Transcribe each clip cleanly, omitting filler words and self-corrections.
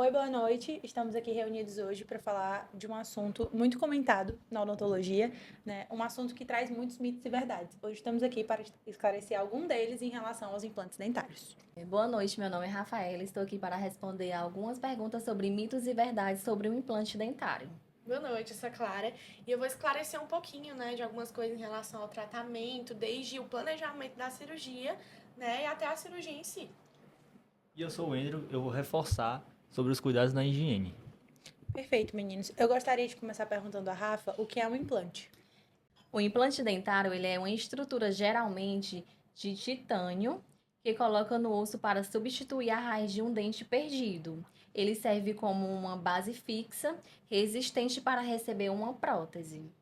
Oi, boa noite. Estamos aqui reunidos hoje para falar de um assunto muito comentado na odontologia, né? Um assunto que traz muitos mitos e verdades. Hoje estamos aqui para esclarecer algum deles em relação aos implantes dentários. Boa noite, meu nome é Rafaela. Estou aqui para responder algumas perguntas sobre mitos e verdades sobre o implante dentário. Boa noite, eu sou a Clara e eu vou esclarecer um pouquinho, né, de algumas coisas em relação ao tratamento, desde o planejamento da cirurgia, né, e até a cirurgia em si. E eu sou o Andrew, eu vou reforçar sobre os cuidados na higiene. Perfeito, meninos. Eu gostaria de começar perguntando a Rafa o que é um implante. O implante dentário ele é uma estrutura geralmente de titânio que coloca no osso para substituir a raiz de um dente perdido. Ele serve como uma base fixa, resistente para receber uma prótese.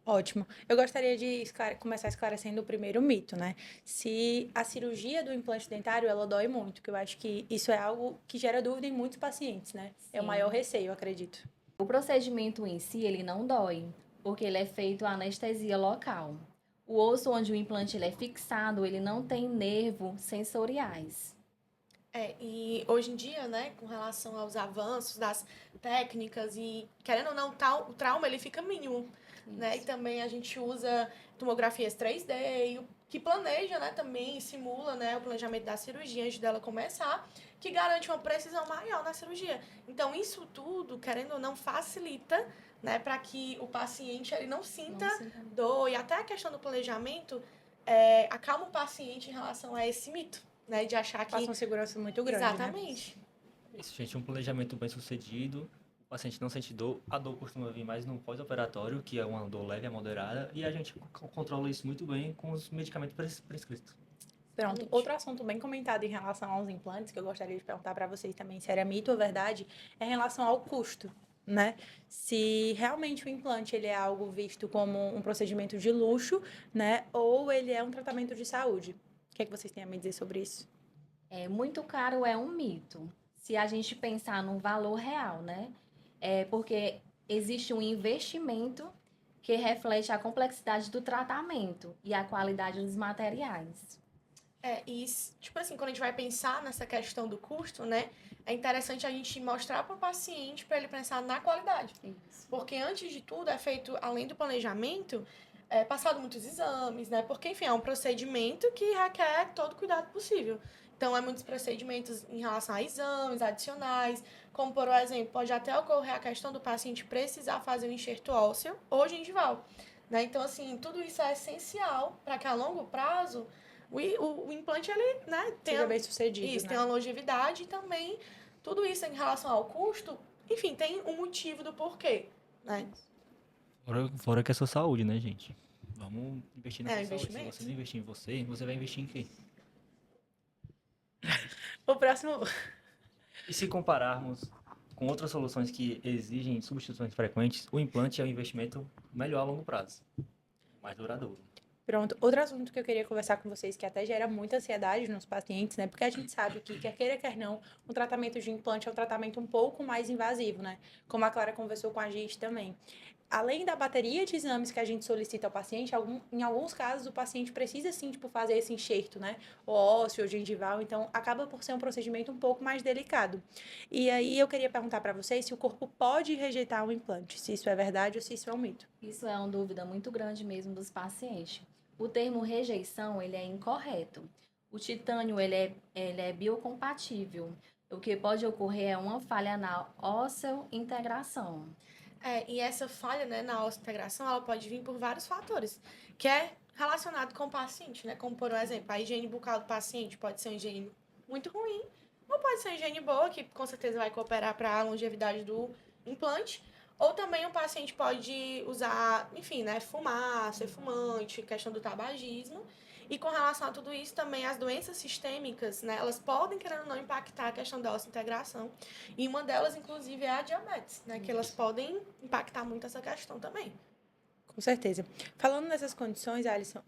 Ótimo. Eu gostaria de começar esclarecendo o primeiro mito, né? Se a cirurgia do implante dentário, ela dói muito, que eu acho que isso é algo que gera dúvida em muitos pacientes, né? É o Sim. maior receio, eu acredito. O procedimento em si, ele não dói, porque ele é feito a anestesia local. O osso onde o implante ele é fixado, ele não tem nervos sensoriais. E hoje em dia, né, com relação aos avanços das técnicas e, querendo ou não, o trauma ele fica mínimo, né? E Isso. também a gente usa tomografias 3D, que planeja, né, também simula, né, o planejamento da cirurgia antes dela começar, que garante uma precisão maior na cirurgia. Então, isso tudo, querendo ou não, facilita, né, para que o paciente ele não sinta dor. E até a questão do planejamento acalma o paciente em relação a esse mito, né, de achar que... Passa uma segurança muito grande, né? Exatamente. Isso, gente, um planejamento bem sucedido, o paciente não sente dor, a dor costuma vir mais no pós-operatório, que é uma dor leve a moderada, e a gente controla isso muito bem com os medicamentos prescritos. Pronto. Outro assunto bem comentado em relação aos implantes, que eu gostaria de perguntar para vocês também se era mito ou verdade, é em relação ao custo, né? Se realmente o implante ele é algo visto como um procedimento de luxo, né? Ou ele é um tratamento de saúde. O que é que vocês têm a me dizer sobre isso? Muito caro é um mito. Se a gente pensar no valor real, né? É porque existe um investimento que reflete a complexidade do tratamento e a qualidade dos materiais. Tipo assim, quando a gente vai pensar nessa questão do custo, né, é interessante a gente mostrar para o paciente para ele pensar na qualidade. Isso. Porque antes de tudo é feito, além do planejamento, passado muitos exames, né? Porque, enfim, é um procedimento que requer todo o cuidado possível. Então, é muitos procedimentos em relação a exames adicionais, como, por exemplo, pode até ocorrer a questão do paciente precisar fazer um enxerto ósseo ou gengival, né? Então, assim, tudo isso é essencial para que a longo prazo o implante, ele, né, Seja bem sucedido, isso, né? tem uma longevidade e também tudo isso em relação ao custo, enfim, tem um motivo do porquê, né? Fora que é sua saúde, né, gente? Vamos investir na É um sua saúde. Se investimento. você não investir em você, você vai investir em quê? O próximo. E se compararmos com outras soluções que exigem substituições frequentes, o implante é um investimento melhor a longo prazo, mais duradouro. Pronto, outro assunto que eu queria conversar com vocês, que até gera muita ansiedade nos pacientes, né? Porque a gente sabe que, quer queira, quer não, o tratamento de implante é um tratamento um pouco mais invasivo, né? Como a Clara conversou com a gente também. Além da bateria de exames que a gente solicita ao paciente, em alguns casos o paciente precisa sim, tipo, fazer esse enxerto, né? O ósseo, ou gengival, então acaba por ser um procedimento um pouco mais delicado. E aí eu queria perguntar para vocês se o corpo pode rejeitar o implante, se isso é verdade ou se isso é um mito. Isso é uma dúvida muito grande mesmo dos pacientes. O termo rejeição, ele é incorreto. O titânio, ele é biocompatível. O que pode ocorrer é uma falha na ósseo-integração. E essa falha, né, na integração, ela pode vir por vários fatores, que é relacionado com o paciente, né? Como, por exemplo, a higiene bucal do paciente pode ser uma higiene muito ruim, ou pode ser uma higiene boa, que com certeza vai cooperar para a longevidade do implante, ou também o paciente pode usar, enfim, né, fumar, ser fumante, questão do tabagismo. E com relação a tudo isso, também as doenças sistêmicas, né, elas podem, querendo ou não, impactar a questão da ossa-integração. E uma delas, inclusive, é a diabetes, né, que elas podem impactar muito essa questão também. Com certeza. Falando nessas condições, Alisson,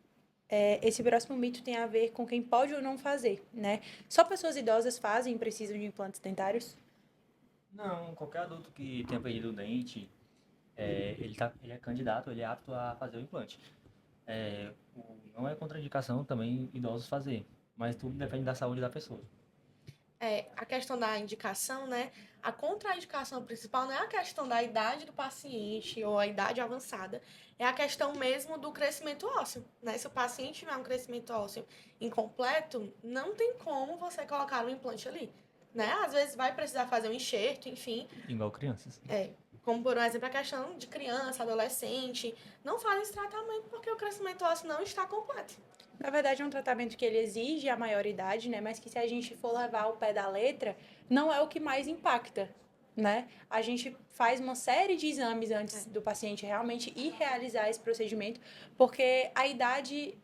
esse próximo mito tem a ver com quem pode ou não fazer, né? Só pessoas idosas fazem e precisam de implantes dentários? Não, qualquer adulto que tenha perdido o dente, ele é candidato, ele é apto a fazer o implante. Não é contraindicação também idosos fazer, mas tudo depende da saúde da pessoa. a questão da indicação, né? A contraindicação principal não é a questão da idade do paciente ou a idade avançada, é a questão mesmo do crescimento ósseo, né? Se o paciente tiver um crescimento ósseo incompleto, não tem como você colocar um implante ali, né? Às vezes vai precisar fazer um enxerto, enfim. Igual crianças. Como, por exemplo, a questão de criança, adolescente, não fazem esse tratamento porque o crescimento ósseo não está completo. Na verdade, é um tratamento que ele exige a maioridade, né? Mas que se a gente for levar ao pé da letra, não é o que mais impacta, né? A gente faz uma série de exames antes do paciente realmente ir realizar esse procedimento, porque a idade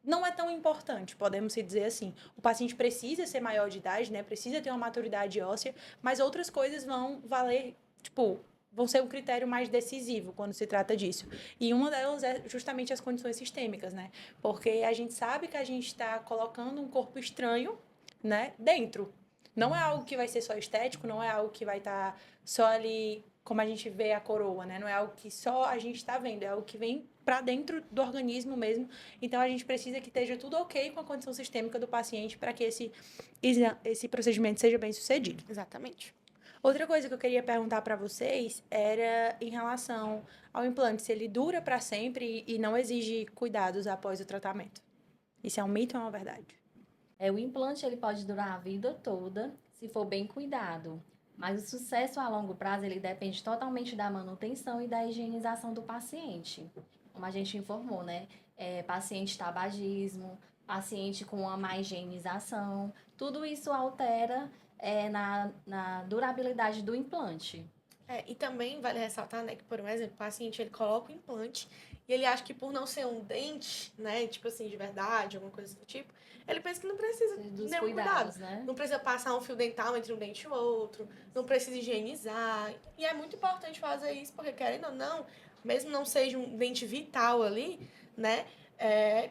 não é tão importante, podemos se dizer assim. O paciente precisa ser maior de idade, né? Precisa ter uma maturidade óssea, mas outras coisas vão valer, tipo, vão ser um critério mais decisivo quando se trata disso. E uma delas é justamente as condições sistêmicas, né? Porque a gente sabe que a gente está colocando um corpo estranho, né, dentro. Não é algo que vai ser só estético, não é algo que vai estar só ali como a gente vê a coroa, né? Não é algo que só a gente está vendo, é algo que vem para dentro do organismo mesmo. Então a gente precisa que esteja tudo ok com a condição sistêmica do paciente para que esse procedimento seja bem sucedido. Exatamente. Outra coisa que eu queria perguntar para vocês era em relação ao implante, se ele dura para sempre e não exige cuidados após o tratamento. Isso é um mito ou é uma verdade? O implante ele pode durar a vida toda, se for bem cuidado. Mas o sucesso a longo prazo, ele depende totalmente da manutenção e da higienização do paciente. Como a gente informou, né? Paciente tabagismo, paciente com uma má higienização, tudo isso altera na durabilidade do implante. E também vale ressaltar, né, que, por exemplo, o paciente ele coloca o implante e ele acha que por não ser um dente, né, tipo assim, de verdade, alguma coisa do tipo, ele pensa que não precisa de Dos nenhum cuidados, cuidado. né? Não precisa passar um fio dental entre um dente e o outro, não precisa higienizar. E é muito importante fazer isso, porque querendo ou não, mesmo não seja um dente vital ali, né,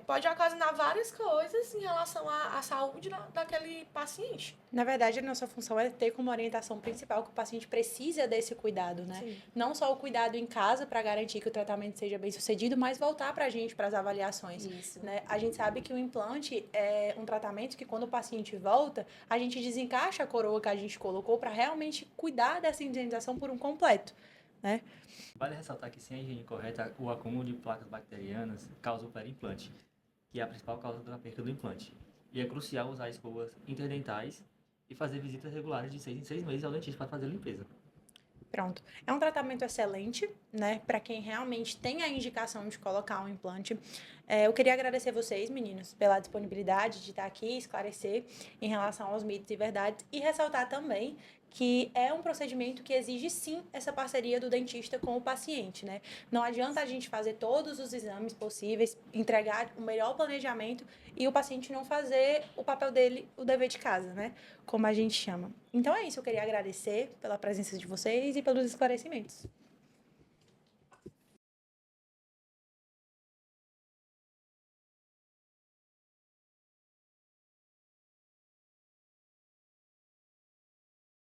pode ocasionar várias coisas em relação à saúde daquele paciente. Na verdade, a nossa função é ter como orientação principal que o paciente precisa desse cuidado, né? Sim. Não só o cuidado em casa para garantir que o tratamento seja bem sucedido, mas voltar para a gente, para as avaliações. Isso. Né? A gente sabe que o implante é um tratamento que quando o paciente volta, a gente desencaixa a coroa que a gente colocou para realmente cuidar dessa higienização por um completo, né? Vale ressaltar que sem a higiene correta, o acúmulo de placas bacterianas causa o periimplante, que é a principal causa da perda do implante. E é crucial usar escovas interdentais e fazer visitas regulares de 6 em 6 meses ao dentista para fazer a limpeza. Pronto. É um tratamento excelente, né? Para quem realmente tem a indicação de colocar um implante. Eu queria agradecer vocês, meninos, pela disponibilidade de estar aqui e esclarecer em relação aos mitos e verdades. E ressaltar também que é um procedimento que exige, sim, essa parceria do dentista com o paciente, né? Não adianta a gente fazer todos os exames possíveis, entregar o melhor planejamento e o paciente não fazer o papel dele, o dever de casa, né? Como a gente chama. Então é isso, eu queria agradecer pela presença de vocês e pelos esclarecimentos.